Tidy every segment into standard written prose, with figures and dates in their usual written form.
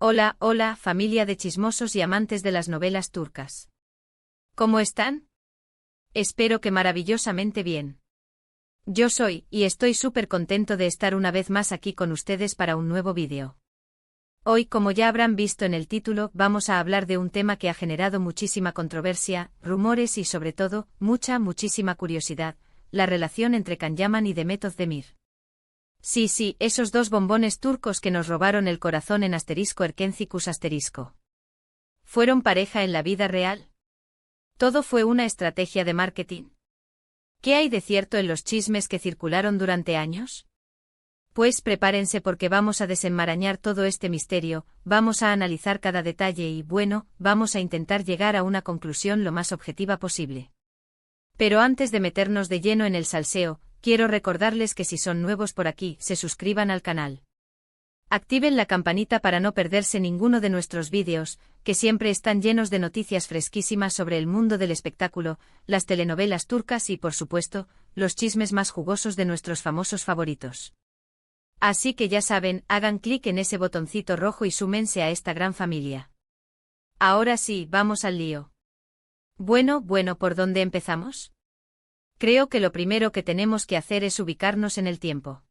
Hola, hola, familia de chismosos y amantes de las novelas turcas. ¿Cómo están? Espero que maravillosamente bien. Yo soy, y estoy súper contento de estar una vez más aquí con ustedes para un nuevo vídeo. Hoy, como ya habrán visto en el título, vamos a hablar de un tema que ha generado muchísima controversia, rumores y sobre todo, muchísima curiosidad, la relación entre Can Yaman y Demet Özdemir. Sí, esos dos bombones turcos que nos robaron el corazón en *Erkencikus*. ¿Fueron pareja en la vida real? ¿Todo fue una estrategia de marketing? ¿Qué hay de cierto en los chismes que circularon durante años? Pues prepárense porque vamos a desenmarañar todo este misterio, vamos a analizar cada detalle y, bueno, vamos a intentar llegar a una conclusión lo más objetiva posible. Pero antes de meternos de lleno en el salseo, quiero recordarles que si son nuevos por aquí, se suscriban al canal. Activen la campanita para no perderse ninguno de nuestros vídeos, que siempre están llenos de noticias fresquísimas sobre el mundo del espectáculo, las telenovelas turcas y, por supuesto, los chismes más jugosos de nuestros famosos favoritos. Así que ya saben, hagan clic en ese botoncito rojo y súmense a esta gran familia. Ahora sí, vamos al lío. Bueno, ¿por dónde empezamos? Creo que lo primero que tenemos que hacer es ubicarnos en el tiempo.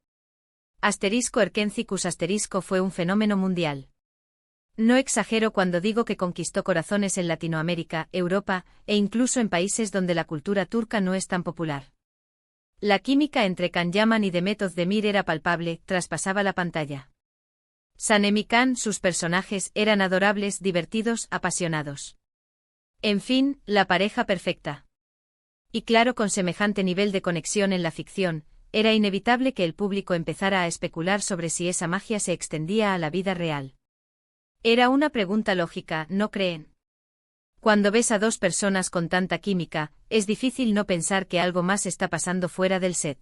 *Erkencikus* fue un fenómeno mundial. No exagero cuando digo que conquistó corazones en Latinoamérica, Europa, e incluso en países donde la cultura turca no es tan popular. La química entre Can Yaman y Demet Özdemir era palpable, traspasaba la pantalla. Sanem y Can, sus personajes, eran adorables, divertidos, apasionados. En fin, la pareja perfecta. Y claro, con semejante nivel de conexión en la ficción, era inevitable que el público empezara a especular sobre si esa magia se extendía a la vida real. Era una pregunta lógica, ¿no creen? Cuando ves a dos personas con tanta química, es difícil no pensar que algo más está pasando fuera del set.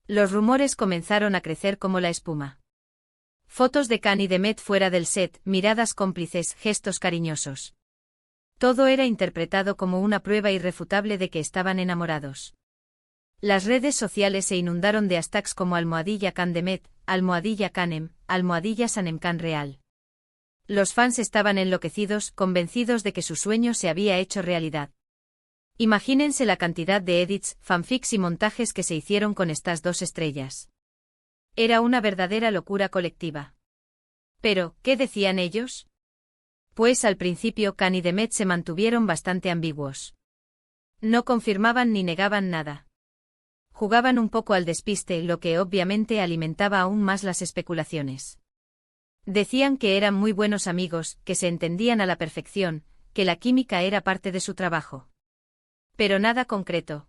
Los rumores comenzaron a crecer como la espuma. Fotos de Can y Demet fuera del set, miradas cómplices, gestos cariñosos. Todo era interpretado como una prueba irrefutable de que estaban enamorados. Las redes sociales se inundaron de hashtags como #Can Demet, #Canem, #Sanem Can Real. Los fans estaban enloquecidos, convencidos de que su sueño se había hecho realidad. Imagínense la cantidad de edits, fanfics y montajes que se hicieron con estas dos estrellas. Era una verdadera locura colectiva. Pero, ¿qué decían ellos? Pues al principio Can y Demet se mantuvieron bastante ambiguos. No confirmaban ni negaban nada. Jugaban un poco al despiste, lo que obviamente alimentaba aún más las especulaciones. Decían que eran muy buenos amigos, que se entendían a la perfección, que la química era parte de su trabajo. Pero nada concreto.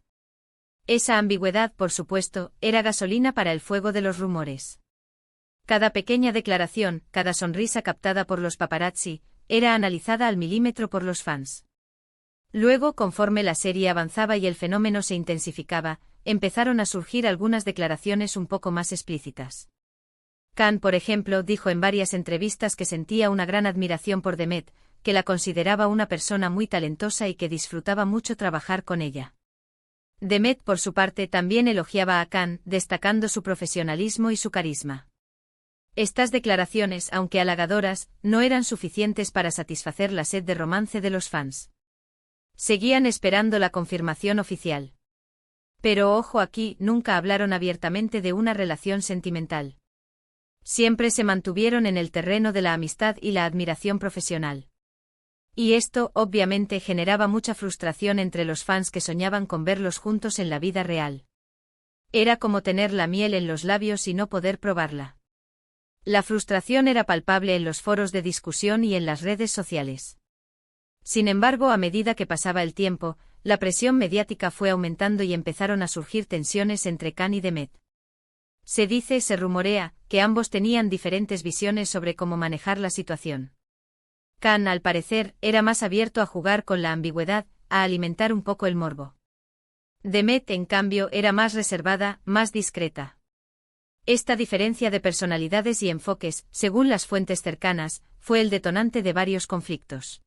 Esa ambigüedad, por supuesto, era gasolina para el fuego de los rumores. Cada pequeña declaración, cada sonrisa captada por los paparazzi, era analizada al milímetro por los fans. Luego, conforme la serie avanzaba y el fenómeno se intensificaba, empezaron a surgir algunas declaraciones un poco más explícitas. Can, por ejemplo, dijo en varias entrevistas que sentía una gran admiración por Demet, que la consideraba una persona muy talentosa y que disfrutaba mucho trabajar con ella. Demet, por su parte, también elogiaba a Can, destacando su profesionalismo y su carisma. Estas declaraciones, aunque halagadoras, no eran suficientes para satisfacer la sed de romance de los fans. Seguían esperando la confirmación oficial. Pero ojo aquí, nunca hablaron abiertamente de una relación sentimental. Siempre se mantuvieron en el terreno de la amistad y la admiración profesional. Y esto, obviamente, generaba mucha frustración entre los fans que soñaban con verlos juntos en la vida real. Era como tener la miel en los labios y no poder probarla. La frustración era palpable en los foros de discusión y en las redes sociales. Sin embargo, a medida que pasaba el tiempo, la presión mediática fue aumentando y empezaron a surgir tensiones entre Can y Demet. Se rumorea, que ambos tenían diferentes visiones sobre cómo manejar la situación. Can, al parecer, era más abierto a jugar con la ambigüedad, a alimentar un poco el morbo. Demet, en cambio, era más reservada, más discreta. Esta diferencia de personalidades y enfoques, según las fuentes cercanas, fue el detonante de varios conflictos.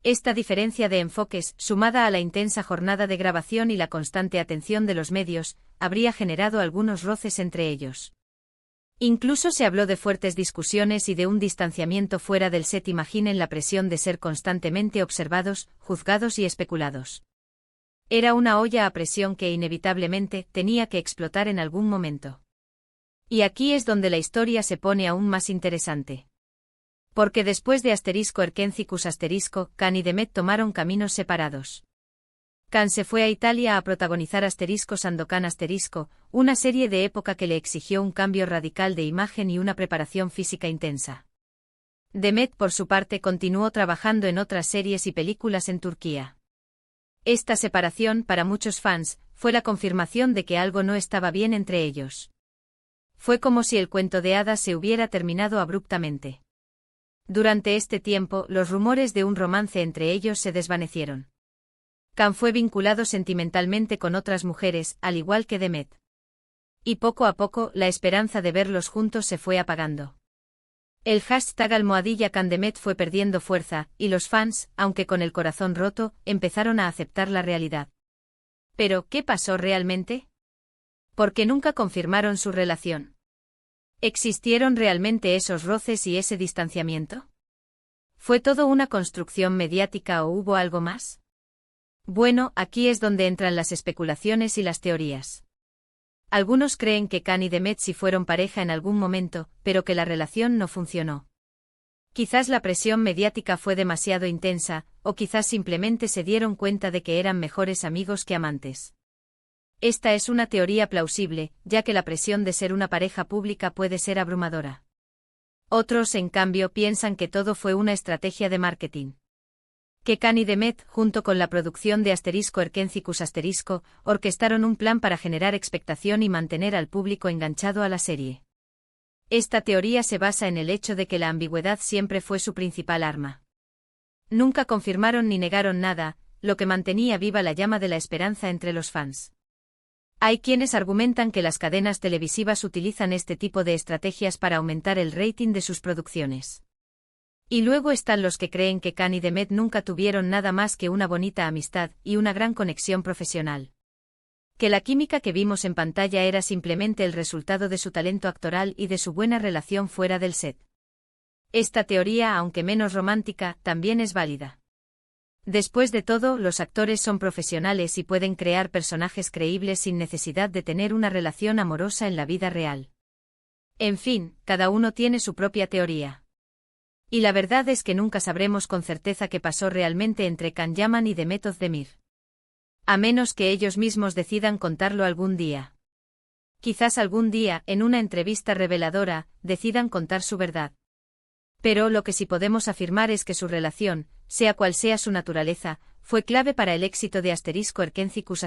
Esta diferencia de enfoques, sumada a la intensa jornada de grabación y la constante atención de los medios, habría generado algunos roces entre ellos. Incluso se habló de fuertes discusiones y de un distanciamiento fuera del set. Imaginen la presión de ser constantemente observados, juzgados y especulados. Era una olla a presión que inevitablemente tenía que explotar en algún momento. Y aquí es donde la historia se pone aún más interesante. Porque después de *Erkencicus*, Khan y Demet tomaron caminos separados. Khan se fue a Italia a protagonizar *Sandokan*, una serie de época que le exigió un cambio radical de imagen y una preparación física intensa. Demet, por su parte, continuó trabajando en otras series y películas en Turquía. Esta separación, para muchos fans, fue la confirmación de que algo no estaba bien entre ellos. Fue como si el cuento de hadas se hubiera terminado abruptamente. Durante este tiempo, los rumores de un romance entre ellos se desvanecieron. Khan fue vinculado sentimentalmente con otras mujeres, al igual que Demet. Y poco a poco, la esperanza de verlos juntos se fue apagando. El #KhanDemet fue perdiendo fuerza, y los fans, aunque con el corazón roto, empezaron a aceptar la realidad. Pero, ¿qué pasó realmente? Porque nunca confirmaron su relación. ¿Existieron realmente esos roces y ese distanciamiento? ¿Fue todo una construcción mediática o hubo algo más? Bueno, aquí es donde entran las especulaciones y las teorías. Algunos creen que Khan y Demet sí fueron pareja en algún momento, pero que la relación no funcionó. Quizás la presión mediática fue demasiado intensa, o quizás simplemente se dieron cuenta de que eran mejores amigos que amantes. Esta es una teoría plausible, ya que la presión de ser una pareja pública puede ser abrumadora. Otros, en cambio, piensan que todo fue una estrategia de marketing. Que Khan y Demet, junto con la producción de *Erkencicus*, orquestaron un plan para generar expectación y mantener al público enganchado a la serie. Esta teoría se basa en el hecho de que la ambigüedad siempre fue su principal arma. Nunca confirmaron ni negaron nada, lo que mantenía viva la llama de la esperanza entre los fans. Hay quienes argumentan que las cadenas televisivas utilizan este tipo de estrategias para aumentar el rating de sus producciones. Y luego están los que creen que Khan y Demet nunca tuvieron nada más que una bonita amistad y una gran conexión profesional. Que la química que vimos en pantalla era simplemente el resultado de su talento actoral y de su buena relación fuera del set. Esta teoría, aunque menos romántica, también es válida. Después de todo, los actores son profesionales y pueden crear personajes creíbles sin necesidad de tener una relación amorosa en la vida real. En fin, cada uno tiene su propia teoría. Y la verdad es que nunca sabremos con certeza qué pasó realmente entre Khan Yaman y Demet Özdemir. A menos que ellos mismos decidan contarlo algún día. Quizás algún día, en una entrevista reveladora, decidan contar su verdad. Pero lo que sí podemos afirmar es que su relación, sea cual sea su naturaleza, fue clave para el éxito de *Erkencicus*.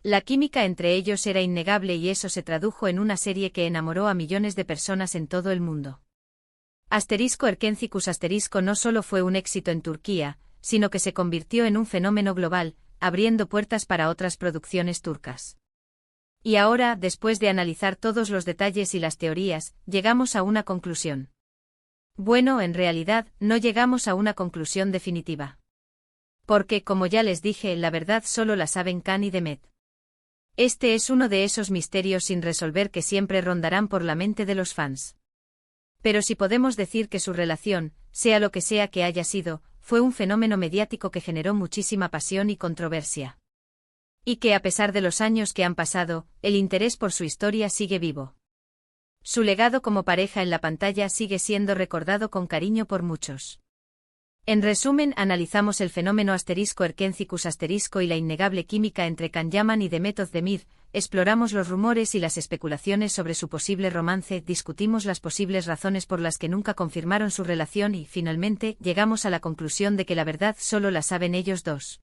La química entre ellos era innegable y eso se tradujo en una serie que enamoró a millones de personas en todo el mundo. *Erkencicus* no solo fue un éxito en Turquía, sino que se convirtió en un fenómeno global, abriendo puertas para otras producciones turcas. Y ahora, después de analizar todos los detalles y las teorías, llegamos a una conclusión. Bueno, en realidad, no llegamos a una conclusión definitiva. Porque, como ya les dije, la verdad solo la saben Khan y Demet. Este es uno de esos misterios sin resolver que siempre rondarán por la mente de los fans. Pero sí podemos decir que su relación, sea lo que sea que haya sido, fue un fenómeno mediático que generó muchísima pasión y controversia. Y que a pesar de los años que han pasado, el interés por su historia sigue vivo. Su legado como pareja en la pantalla sigue siendo recordado con cariño por muchos. En resumen, analizamos el fenómeno *Erkencicus* y la innegable química entre Khan Yaman y Demet Özdemir, exploramos los rumores y las especulaciones sobre su posible romance, discutimos las posibles razones por las que nunca confirmaron su relación y, finalmente, llegamos a la conclusión de que la verdad solo la saben ellos dos.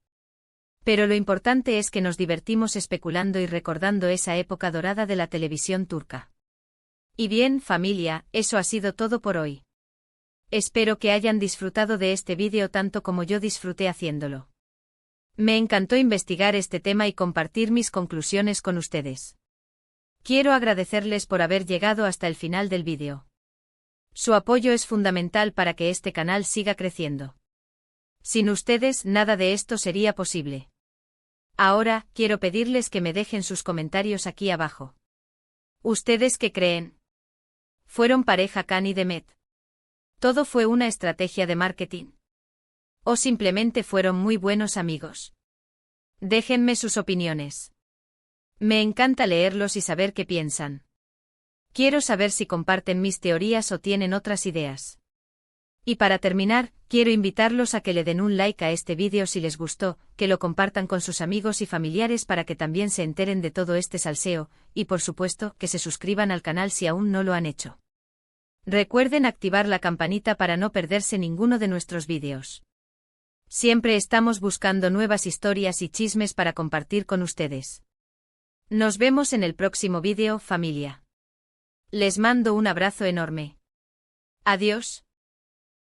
Pero lo importante es que nos divertimos especulando y recordando esa época dorada de la televisión turca. Y bien, familia, eso ha sido todo por hoy. Espero que hayan disfrutado de este vídeo tanto como yo disfruté haciéndolo. Me encantó investigar este tema y compartir mis conclusiones con ustedes. Quiero agradecerles por haber llegado hasta el final del vídeo. Su apoyo es fundamental para que este canal siga creciendo. Sin ustedes, nada de esto sería posible. Ahora, quiero pedirles que me dejen sus comentarios aquí abajo. ¿Ustedes qué creen? ¿Fueron pareja Khan y Demet? ¿Todo fue una estrategia de marketing? ¿O simplemente fueron muy buenos amigos? Déjenme sus opiniones. Me encanta leerlos y saber qué piensan. Quiero saber si comparten mis teorías o tienen otras ideas. Y para terminar, quiero invitarlos a que le den un like a este vídeo si les gustó, que lo compartan con sus amigos y familiares para que también se enteren de todo este salseo, y por supuesto, que se suscriban al canal si aún no lo han hecho. Recuerden activar la campanita para no perderse ninguno de nuestros vídeos. Siempre estamos buscando nuevas historias y chismes para compartir con ustedes. Nos vemos en el próximo vídeo, familia. Les mando un abrazo enorme. Adiós.